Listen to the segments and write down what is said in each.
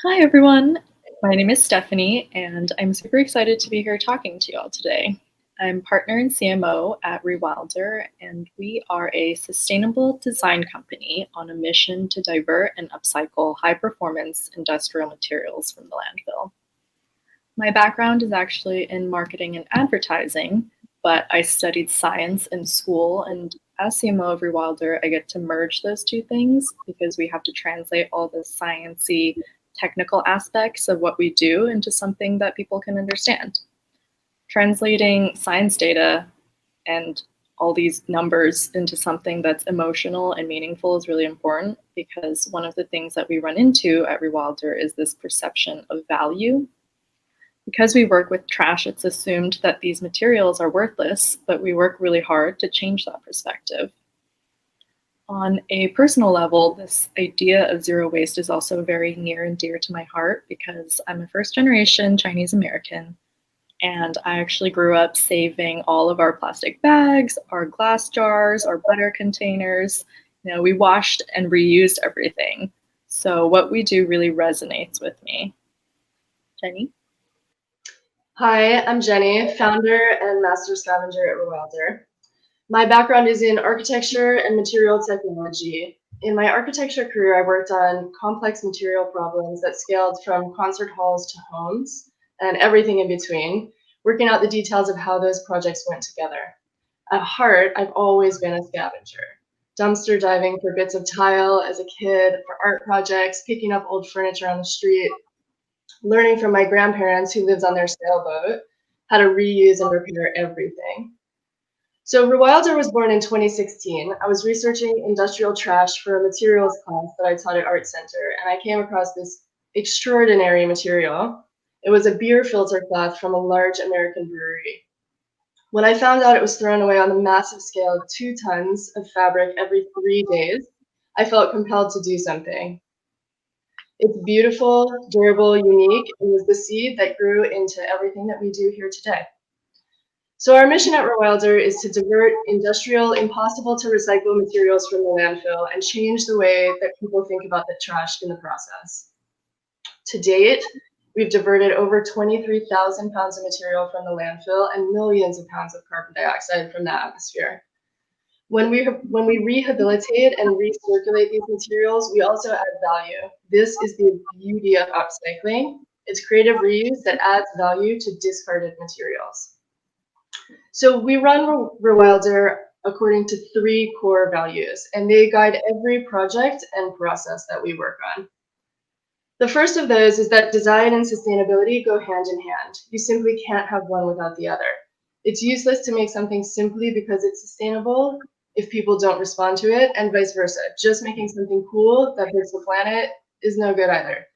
Hi, everyone. My name is Stephanie, and I'm super excited to be here talking to you all today. I'm partner and CMO at Rewilder, and we are a sustainable design company on a mission to divert and upcycle high performance industrial materials from the landfill. My background is actually in marketing and advertising, but I studied science in school. And as CMO of Rewilder, I get to merge those two things because we have to translate all the sciencey, technical aspects of what we do into something that people can understand. Translating science data and all these numbers into something that's emotional and meaningful is really important because one of the things that we run into at Rewilder is this perception of value. Because we work with trash, it's assumed that these materials are worthless, but we work really hard to change that perspective. On a personal level, this idea of zero waste is also very near and dear to my heart because I'm a first generation Chinese American, and I actually grew up saving all of our plastic bags, our glass jars, our butter containers. We washed and reused everything. So what we do really resonates with me. Jenny? Hi, I'm Jenny, founder and master scavenger at Rewilder. My background is in architecture and material technology. In my architecture career, I worked on complex material problems that scaled from concert halls to homes and everything in between, working out the details of how those projects went together. At heart, I've always been a scavenger, dumpster diving for bits of tile as a kid, for art projects, picking up old furniture on the street, learning from my grandparents who lived on their sailboat how to reuse and repair everything. So Rewilder was born in 2016. I was researching industrial trash for a materials class that I taught at Art Center, and I came across this extraordinary material. It was a beer filter cloth from a large American brewery. When I found out it was thrown away on the massive scale of 2 tons of fabric every 3 days, I felt compelled to do something. It's beautiful, durable, unique, and was the seed that grew into everything that we do here today. So our mission at Rewilder is to divert industrial, impossible to recycle materials from the landfill and change the way that people think about the trash in the process. To date, we've diverted over 23,000 pounds of material from the landfill and millions of pounds of carbon dioxide from the atmosphere. When we rehabilitate and recirculate these materials, we also add value. This is the beauty of upcycling. It's creative reuse that adds value to discarded materials. So we run Rewilder according to 3 core values, and they guide every project and process that we work on. The first of those is that design and sustainability go hand in hand. You simply can't have one without the other. It's useless to make something simply because it's sustainable if people don't respond to it, and vice versa. Just making something cool that hurts the planet is no good either.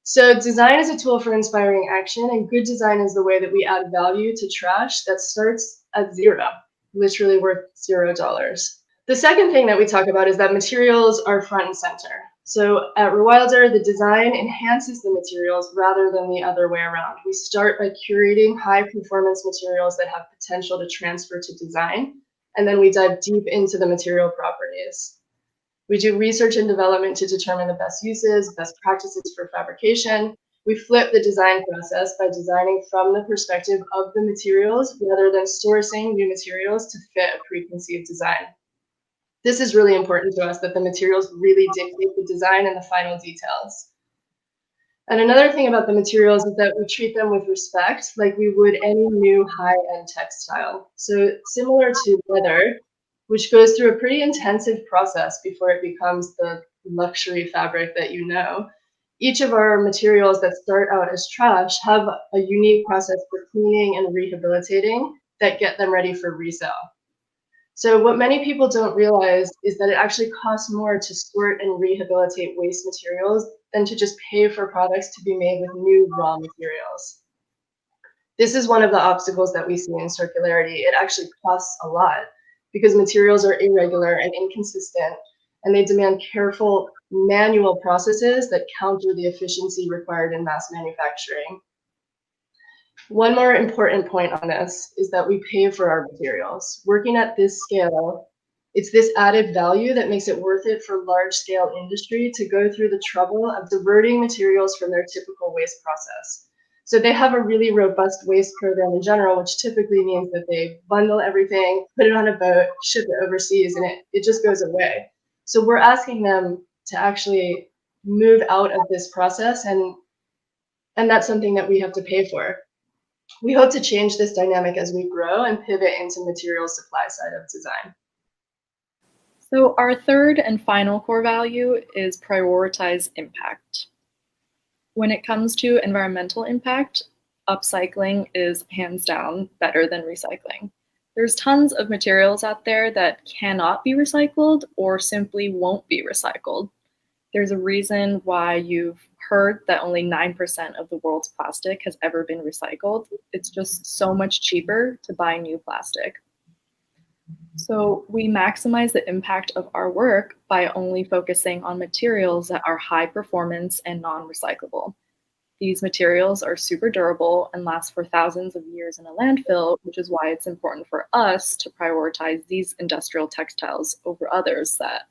So design is a tool for inspiring action, and good design is the way that we add value to trash that starts at zero, literally worth $0. The second thing that we talk about is that materials are front and center. So at Rewilder, the design enhances the materials rather than the other way around. We start by curating high performance materials that have potential to transfer to design, and then we dive deep into the material properties. We do research and development to determine the best uses, best practices for fabrication. We flip the design process by designing from the perspective of the materials rather than sourcing new materials to fit a preconceived design. This is really important to us, that the materials really dictate the design and the final details. And another thing about the materials is that we treat them with respect, like we would any new high-end textile. So similar to leather, which goes through a pretty intensive process before it becomes the luxury fabric that you know, each of our materials that start out as trash have a unique process for cleaning and rehabilitating that get them ready for resale. So what many people don't realize is that it actually costs more to sort and rehabilitate waste materials than to just pay for products to be made with new raw materials. This is one of the obstacles that we see in circularity. It actually costs a lot because materials are irregular and inconsistent, and they demand careful manual processes that counter the efficiency required in mass manufacturing. One more important point on this is that we pay for our materials. Working at this scale It's this added value that makes it worth it for large-scale industry to go through the trouble of diverting materials from their typical waste process. So they have a really robust waste program in general, which typically means that they bundle everything, put it on a boat, ship it overseas, and it just goes away. So we're asking them to actually move out of this process, and that's something that we have to pay for. We hope to change this dynamic as we grow and pivot into material supply side of design. So our third and final core value is prioritize impact. When it comes to environmental impact, upcycling is hands down better than recycling. There's tons of materials out there that cannot be recycled or simply won't be recycled. There's a reason why you've heard that only 9% of the world's plastic has ever been recycled. It's just so much cheaper to buy new plastic. So we maximize the impact of our work by only focusing on materials that are high performance and non-recyclable. These materials are super durable and last for thousands of years in a landfill, which is why it's important for us to prioritize these industrial textiles over others that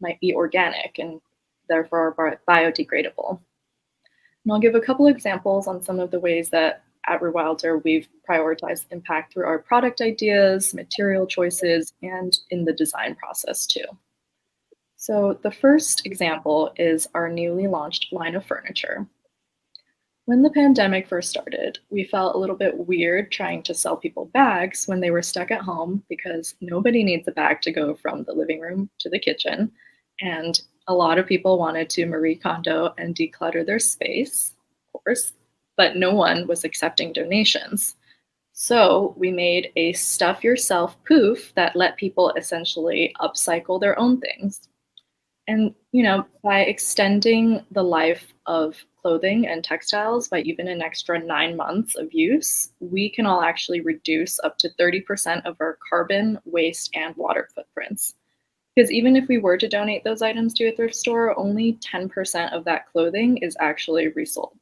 might be organic and therefore are biodegradable. And I'll give a couple examples on some of the ways that at Rewilder we've prioritized impact through our product ideas, material choices, and in the design process too. So the first example is our newly launched line of furniture. When the pandemic first started, we felt a little bit weird trying to sell people bags when they were stuck at home because nobody needs a bag to go from the living room to the kitchen. And a lot of people wanted to Marie Kondo and declutter their space, of course, but no one was accepting donations. So we made a stuff yourself poof that let people essentially upcycle their own things. And, by extending the life of clothing and textiles by even an extra 9 months of use, we can all actually reduce up to 30% of our carbon, waste, and water footprints. Because even if we were to donate those items to a thrift store, only 10% of that clothing is actually resold.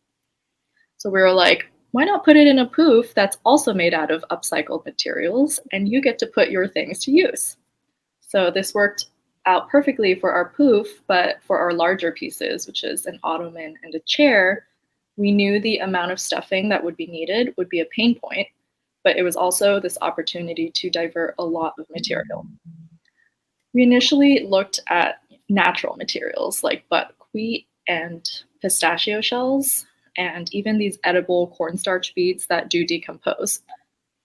So we were like, why not put it in a poof that's also made out of upcycled materials and you get to put your things to use? So this worked out perfectly for our poof, but for our larger pieces, which is an ottoman and a chair, we knew the amount of stuffing that would be needed would be a pain point, but it was also this opportunity to divert a lot of material. We initially looked at natural materials like buckwheat and pistachio shells, and even these edible cornstarch beads that do decompose.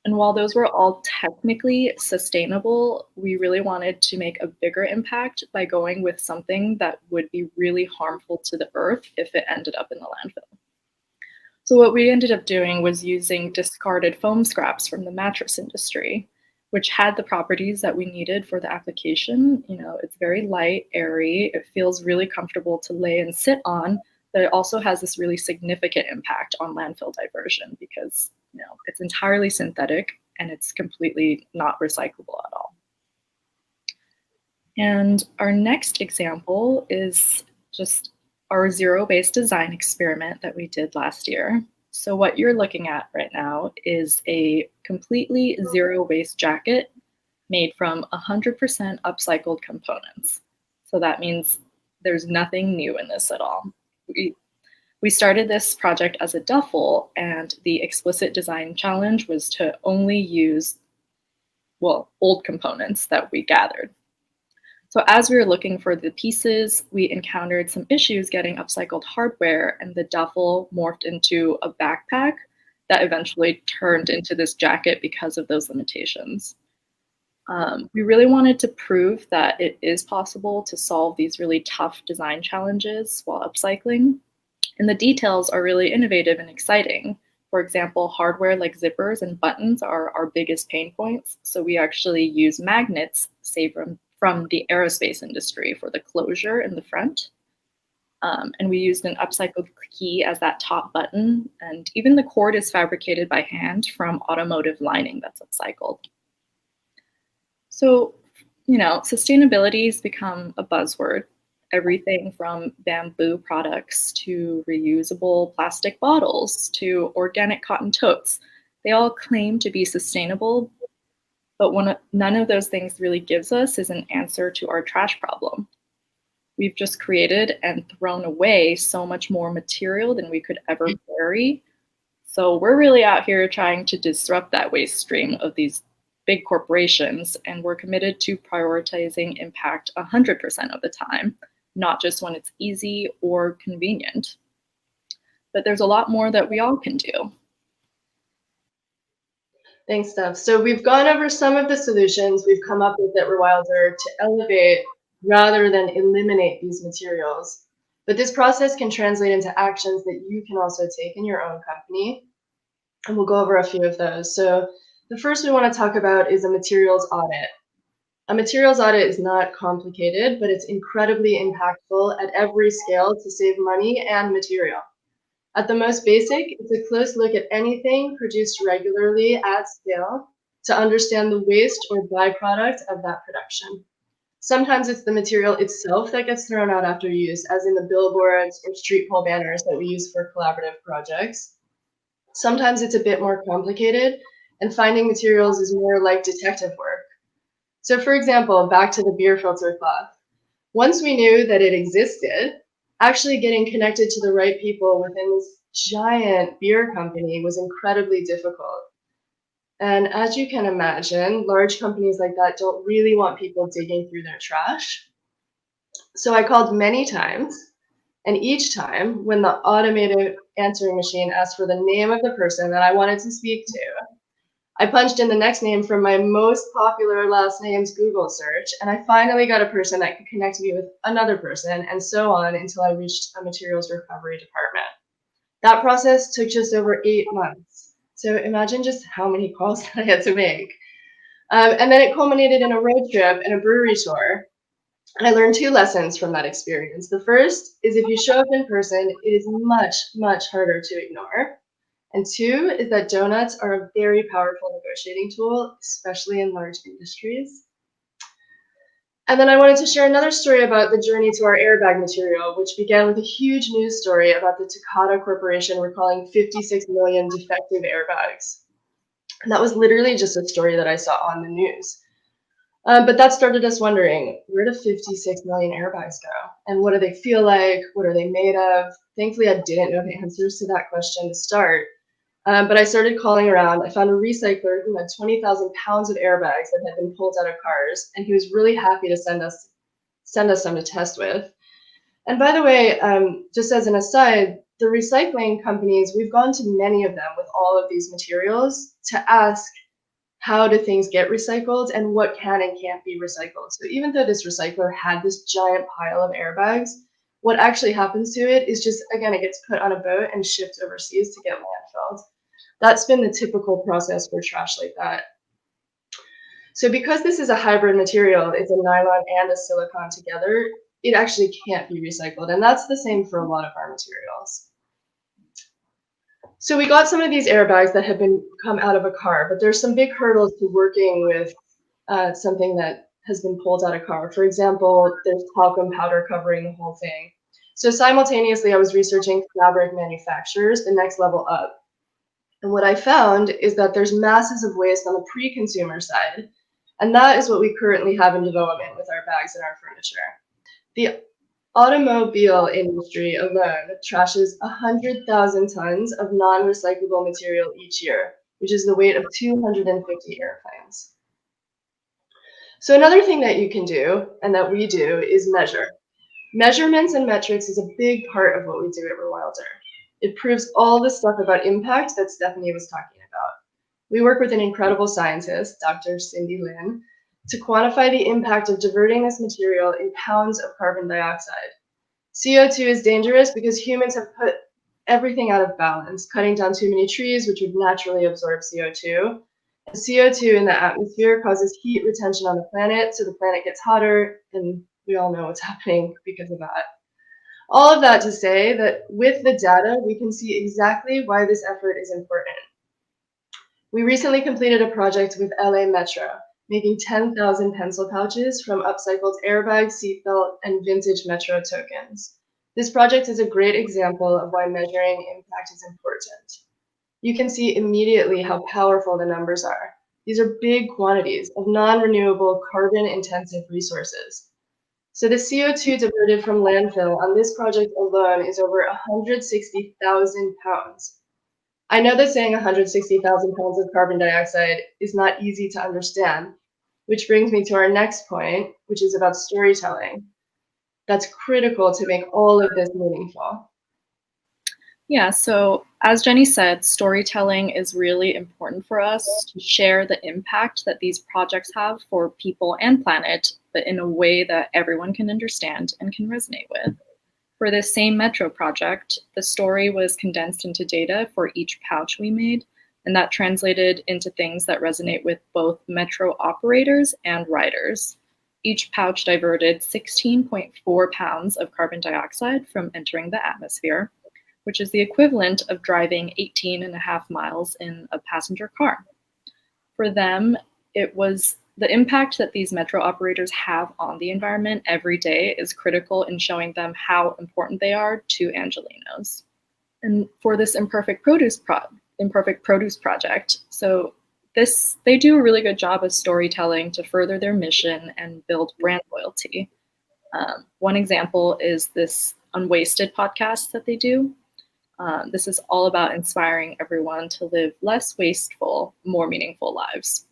And while those were all technically sustainable, we really wanted to make a bigger impact by going with something that would be really harmful to the earth if it ended up in the landfill. So what we ended up doing was using discarded foam scraps from the mattress industry, which had the properties that we needed for the application. It's very light, airy, it feels really comfortable to lay and sit on, but it also has this really significant impact on landfill diversion because it's entirely synthetic and it's completely not recyclable at all. And our next example is just our zero-based design experiment that we did last year. So what you're looking at right now is a completely zero-waste jacket made from 100% upcycled components. So that means there's nothing new in this at all. We started this project as a duffel, and the explicit design challenge was to only use, old components that we gathered. So as we were looking for the pieces, we encountered some issues getting upcycled hardware, and the duffel morphed into a backpack that eventually turned into this jacket because of those limitations. We really wanted to prove that it is possible to solve these really tough design challenges while upcycling. And the details are really innovative and exciting. For example, hardware like zippers and buttons are our biggest pain points. So we actually use magnets saved from the aerospace industry for the closure in the front. And we used an upcycled key as that top button. And even the cord is fabricated by hand from automotive lining that's upcycled. So, sustainability has become a buzzword. Everything from bamboo products to reusable plastic bottles to organic cotton totes. They all claim to be sustainable, But none of those things really gives us is an answer to our trash problem. We've just created and thrown away so much more material than we could ever carry. So we're really out here trying to disrupt that waste stream of these big corporations, and we're committed to prioritizing impact 100% of the time, not just when it's easy or convenient. But there's a lot more that we all can do. Thanks, Steph. So we've gone over some of the solutions we've come up with at Rewilder to elevate rather than eliminate these materials. But this process can translate into actions that you can also take in your own company. And we'll go over a few of those. So the first we want to talk about is a materials audit. A materials audit is not complicated, but it's incredibly impactful at every scale to save money and material. At the most basic, it's a close look at anything produced regularly at scale to understand the waste or byproduct of that production. Sometimes it's the material itself that gets thrown out after use, as in the billboards or street pole banners that we use for collaborative projects. Sometimes it's a bit more complicated, and finding materials is more like detective work. So for example, back to the beer filter cloth. Once we knew that it existed, actually getting connected to the right people within this giant beer company was incredibly difficult. And as you can imagine, large companies like that don't really want people digging through their trash. So I called many times, and each time when the automated answering machine asked for the name of the person that I wanted to speak to, I punched in the next name from my most popular last name's Google search, and I finally got a person that could connect me with another person, and so on until I reached a materials recovery department. That process took just over 8 months. So imagine just how many calls I had to make. And then it culminated in a road trip and a brewery tour. I learned two lessons from that experience. The first is if you show up in person, it is much, much harder to ignore. And two is that donuts are a very powerful negotiating tool, especially in large industries. And then I wanted to share another story about the journey to our airbag material, which began with a huge news story about the Takata Corporation recalling 56 million defective airbags. And that was literally just a story that I saw on the news. But that started us wondering, where do 56 million airbags go? And what do they feel like? What are they made of? Thankfully, I didn't know the answers to that question to start. But I started calling around. I found a recycler who had 20,000 pounds of airbags that had been pulled out of cars, and he was really happy to send us some to test with. And by the way, just as an aside, the recycling companies, we've gone to many of them with all of these materials to ask, how do things get recycled and what can and can't be recycled? So even though this recycler had this giant pile of airbags, what actually happens to it is just, again, it gets put on a boat and shipped overseas to get landfilled. That's been the typical process for trash like that. So because this is a hybrid material, it's a nylon and a silicone together, it actually can't be recycled. And that's the same for a lot of our materials. So we got some of these airbags that have been come out of a car, but there's some big hurdles to working with something that has been pulled out of a car. For example, there's talcum powder covering the whole thing. So simultaneously, I was researching fabric manufacturers, the next level up. And what I found is that there's masses of waste on the pre-consumer side, and that is what we currently have in development with our bags and our furniture. The automobile industry alone trashes 100,000 tons of non-recyclable material each year, which is the weight of 250 airplanes. So another thing that you can do, and that we do, is measure. Measurements and metrics is a big part of what we do at Rewilder. It proves all the stuff about impact that Stephanie was talking about. We work with an incredible scientist, Dr. Cindy Lin, to quantify the impact of diverting this material in pounds of carbon dioxide. CO2 is dangerous because humans have put everything out of balance, cutting down too many trees, which would naturally absorb CO2. And CO2 in the atmosphere causes heat retention on the planet, so the planet gets hotter, and we all know what's happening because of that. All of that to say that with the data, we can see exactly why this effort is important. We recently completed a project with LA Metro, making 10,000 pencil pouches from upcycled airbags, seatbelt, and vintage Metro tokens. This project is a great example of why measuring impact is important. You can see immediately how powerful the numbers are. These are big quantities of non-renewable carbon-intensive resources. So the CO2 diverted from landfill on this project alone is over 160,000 pounds. I know that saying 160,000 pounds of carbon dioxide is not easy to understand, which brings me to our next point, which is about storytelling. That's critical to make all of this meaningful. Yeah, so as Jenny said, storytelling is really important for us to share the impact that these projects have for people and planet, but in a way that everyone can understand and can resonate with. For this same metro project, the story was condensed into data for each pouch we made, and that translated into things that resonate with both metro operators and riders. Each pouch diverted 16.4 pounds of carbon dioxide from entering the atmosphere, which is the equivalent of driving 18 and a half miles in a passenger car. For them, it was the impact that these metro operators have on the environment every day is critical in showing them how important they are to Angelenos. And for this imperfect produce project, so they do a really good job of storytelling to further their mission and build brand loyalty. One example is this Unwasted podcast that they do. This is all about inspiring everyone to live less wasteful, more meaningful lives.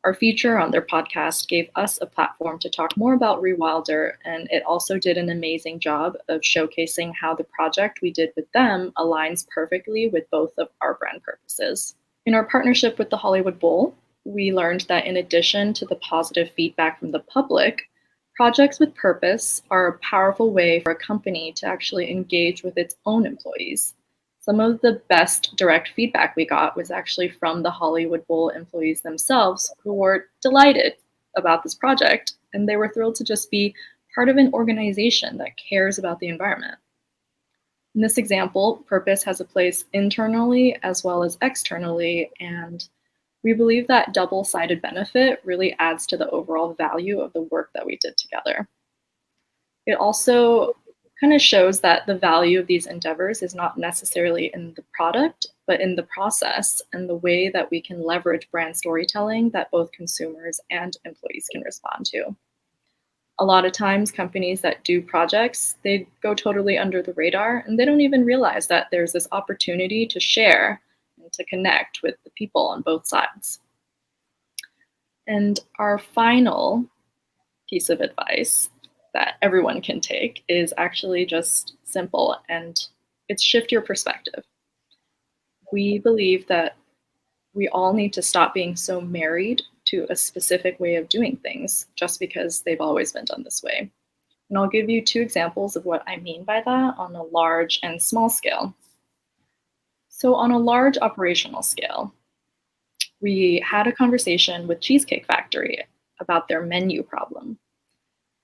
Our feature on their podcast gave us a platform to talk more about Rewilder, and it also did an amazing job of showcasing how the project we did with them aligns perfectly with both of our brand purposes. In our partnership with the Hollywood Bowl, we learned that in addition to the positive feedback from the public, projects with purpose are a powerful way for a company to actually engage with its own employees. Some of the best direct feedback we got was actually from the Hollywood Bowl employees themselves, who were delighted about this project, and they were thrilled to just be part of an organization that cares about the environment. In this example, purpose has a place internally as well as externally, and we believe that double-sided benefit really adds to the overall value of the work that we did together. It also kind of shows that the value of these endeavors is not necessarily in the product, but in the process and the way that we can leverage brand storytelling that both consumers and employees can respond to. A lot of times, companies that do projects, they go totally under the radar and they don't even realize that there's this opportunity to share and to connect with the people on both sides. And our final piece of advice that everyone can take is actually just simple, and it's shift your perspective. We believe that we all need to stop being so married to a specific way of doing things just because they've always been done this way. And I'll give you two examples of what I mean by that on a large and small scale. So on a large operational scale, we had a conversation with Cheesecake Factory about their menu problem.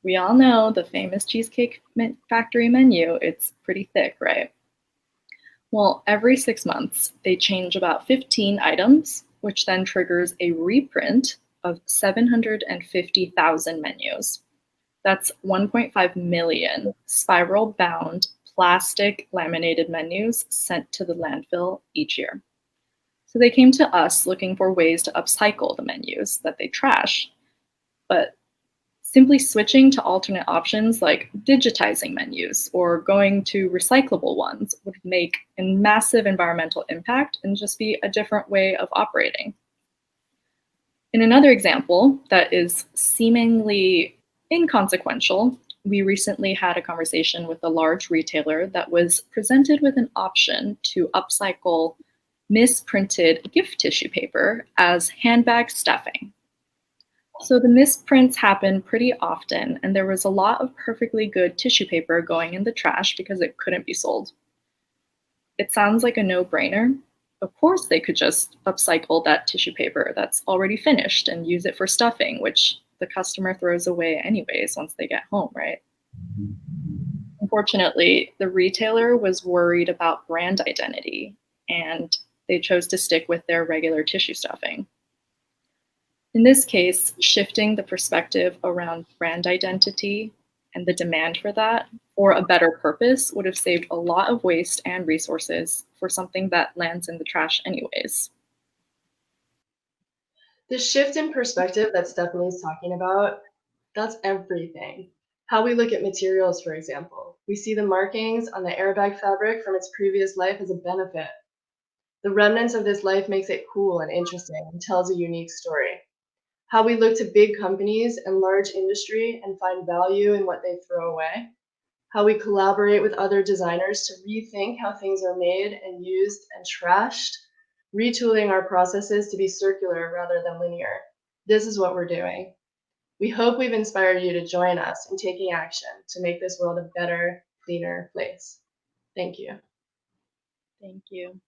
We all know the famous Cheesecake Factory menu. It's pretty thick, right? Well, every 6 months, they change about 15 items, which then triggers a reprint of 750,000 menus. That's 1.5 million spiral-bound plastic laminated menus sent to the landfill each year. So they came to us looking for ways to upcycle the menus that they trash, but simply switching to alternate options like digitizing menus or going to recyclable ones would make a massive environmental impact and just be a different way of operating. In another example that is seemingly inconsequential, we recently had a conversation with a large retailer that was presented with an option to upcycle misprinted gift tissue paper as handbag stuffing. So the misprints happen pretty often, and there was a lot of perfectly good tissue paper going in the trash because it couldn't be sold. It sounds like a no-brainer. Of course, they could just upcycle that tissue paper that's already finished and use it for stuffing, which the customer throws away anyways once they get home, right? Unfortunately, the retailer was worried about brand identity, and they chose to stick with their regular tissue stuffing. In this case, shifting the perspective around brand identity and the demand for that for a better purpose would have saved a lot of waste and resources for something that lands in the trash anyways. The shift in perspective that Stephanie's talking about, that's everything. How we look at materials, for example. We see the markings on the airbag fabric from its previous life as a benefit. The remnants of this life makes it cool and interesting and tells a unique story. How we look to big companies and large industry and find value in what they throw away. How we collaborate with other designers to rethink how things are made and used and trashed, retooling our processes to be circular rather than linear. This is what we're doing. We hope we've inspired you to join us in taking action to make this world a better, cleaner place. Thank you. Thank you.